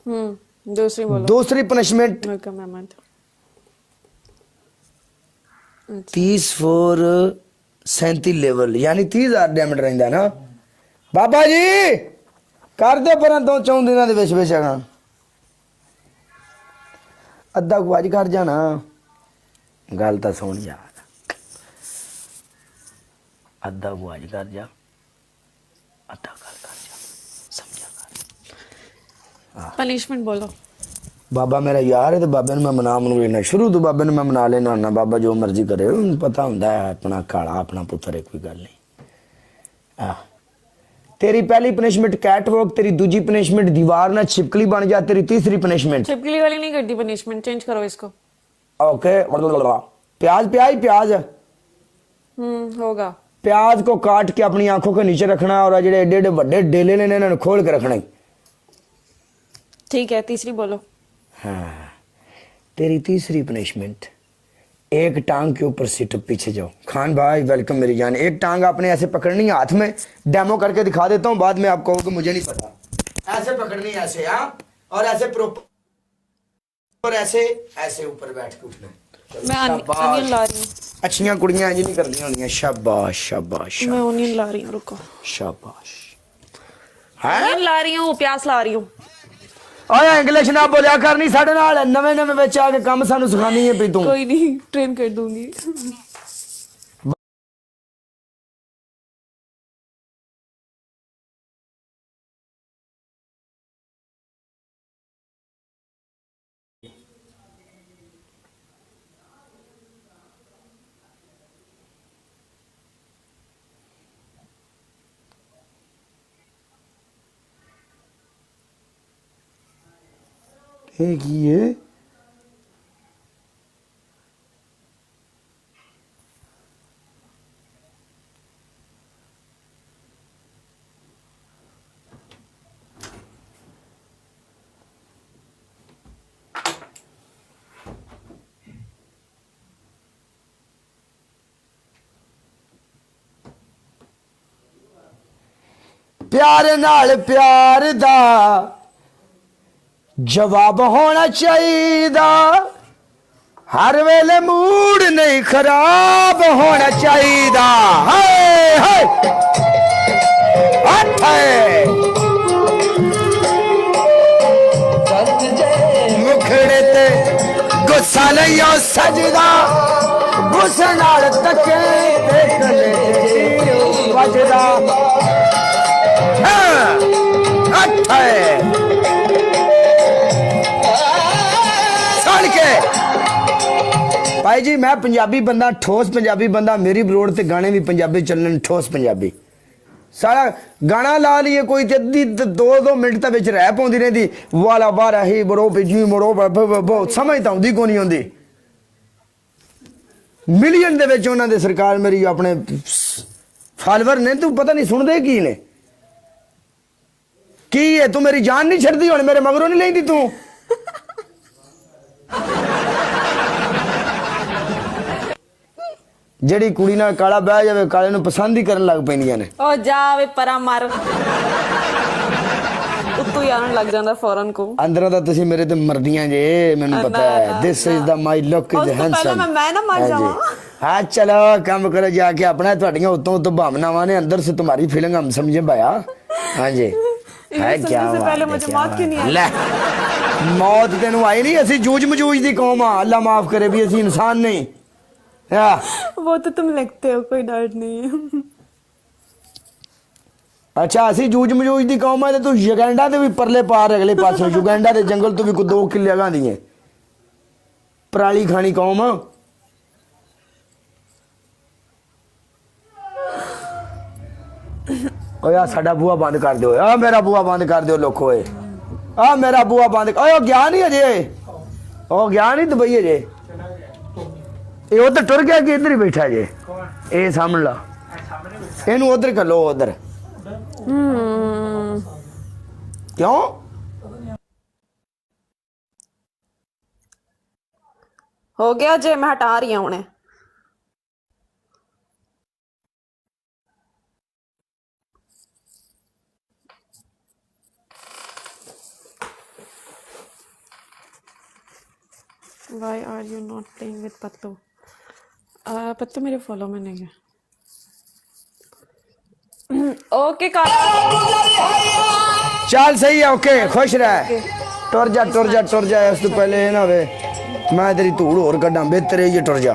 दूसरी बोलो। दूसरी punishment welcome Ahmad. 30 for 37 level यानी 30,000 डायमंड रहिंदा ना बाबा जी कर दो पर 2-4 दिनों के बेचगा अद्धा को अज कर जाना गल तो सुन यार अद्धा को अज कर जा अद्धा गल कर जा समझा कर पनिशमेंट बोलो। बाबा मेरा यार है तो बाबे मैं मना मनु लेना शुरू तो बाबे मैं मना लेना ना बाबा जो मर्जी करे उन्हें पता होंगे अपना काला अपना पुत्र है कोई गल नहीं तेरी पहली पनिशमेंट कैट वॉक तेरी दूसरी पनिशमेंट दीवार ना छिपकली बन जा तेरी तीसरी पनिशमेंट छिपकली वाली नहीं करती पनिशमेंट, चेंज करो इसको। ओके प्याज प्याज प्याज होगा। प्याज को काट के अपनी आंखों के नीचे रखना और जेडे एडे एडे बड़े डेले ने इन्होंने खोल के रखना ठीक है, तीसरी बोलो। हाँ तेरी तीसरी पनिशमेंट एक टांग के ऊपर सिट पीछे जाओ खान भाई वेलकम मेरी जान एक टांग आपने ऐसे पकड़नी है हाथ में डेमो करके दिखा देता हूँ बाद में आप कहोगे मुझे नहीं पता ऐसे पकड़नी है ऐसे और ऐसे प्रॉपर और ऐसे ऐसे ऊपर बैठ के उठना मैं अनियन ला रही हूँ। अच्छियां कुड़ियां इंज नहीं करनी होंगी शाबाश शाबाश मैं अनियन ला रही हूँ, रुको। शाबाश अनियन ला रही हूँ, प्याज ला रही हूँ। ओए इंग्लिश ना बोलिया करनी साडे नाल नवे नवे विच आके काम सानू सिखानी है पई तू कोई नहीं, ट्रेन कर दूंगी। ये की है प्यार नाल प्यार दा जवाब होना चाहिए हर वेले मूड नहीं खराब होना चाहिए हाय हाय मुखड़े ते गुस्सा नहीं हो सजदा गुस्से नाल तके ते गले वजदा भाई जी मैं पंजाबी बंदा ठोस पंजाबी बंदा मेरी रोड ते गाने भी पंजाबी चलने ठोस पंजाबी सारा गाना ला लिए कोई अद्धी 2-2 मिनट तक विच रह पाउंदी रहंदी वाला बारा ही बड़ो पिजी मरो बहुत समझ तो आउंदी कोनी आउंदी मिलियन दे विच उन्हां दे सरकार मेरी अपने फॉलोअर ने तू पता नहीं सुनदे की है तू मेरी जान नहीं छड़दी हुण मेरे मगरों नहीं लेंदी तू ਜਿਹੜੀ ਕੁੜੀ ਨਾਲ ਕਾਲਾ ਬਹਿ ਜਾਵੇ ਕਾਲੇ ਨੂੰ ਪਸੰਦ ਹੀ ਕਰਨ ਲੱਗ ਪੈਂਦੀਆਂ ਨੇ ਓ ਜਾਵੇ ਪਰਾਂ ਮਰ ਉੱਤੋਂ ਹੀ ਆਉਣ ਲੱਗ ਜਾਂਦਾ ਫੌਰਨ ਕੋ ਅੰਦਰੋਂ ਤਾਂ ਤੁਸੀਂ ਮੇਰੇ ਤੇ ਮਰਦੀਆਂ ਜੇ ਮੈਨੂੰ ਪਤਾ ਹੈ this is the my look is handsome ਮੈਂ ਨਾ ਮਰ ਜਾਵਾਂ हाँ चलो काम करो जाके अपना थोड़ियां उतों तो भावनावां ने अंदर से तुम्हारी फीलिंग हम समझे भाया हाँ जी है क्या पहले मुझे मौत क्यों नहीं आई? ले मौत तेनू आई नहीं असी जूझ मजूझ दी कौम आ अल्लाह माफ करे भी असी इंसान नहीं वो तो तुम लगते हो, कोई डर नहीं है। अच्छा असी जूझ मजूझ दी कौम है तू युगांडा ते भी परले पार अगले पासों युगांडा दे जंगल तो भी कोई 2 किले अगां दी है पराली खानी कौम ओया साडा बुआ बंद कर दो आ मेरा बुआ बंद कर दो लोखो आ मेरा बुआ बंद ओ गया नहीं अजे ओ गया नहीं दुबई अजे ये उधर टुर गया कि इधर ही बैठा जे ये सामने ला इनू उधर कर लो उधर क्यों हो गया जे मैं हटा रही हूं उन्हें। Why are you not playing with पत्तू? पत्तू मेरे फॉलो में नहीं है. ओके काला. चल सही है, ओके खुश रह, टुर जा टुर जा टुर जा, इस तो पहले ना वे मैं तेरी धूड़ होर कड्डा, बेहतर है ये टुर जा.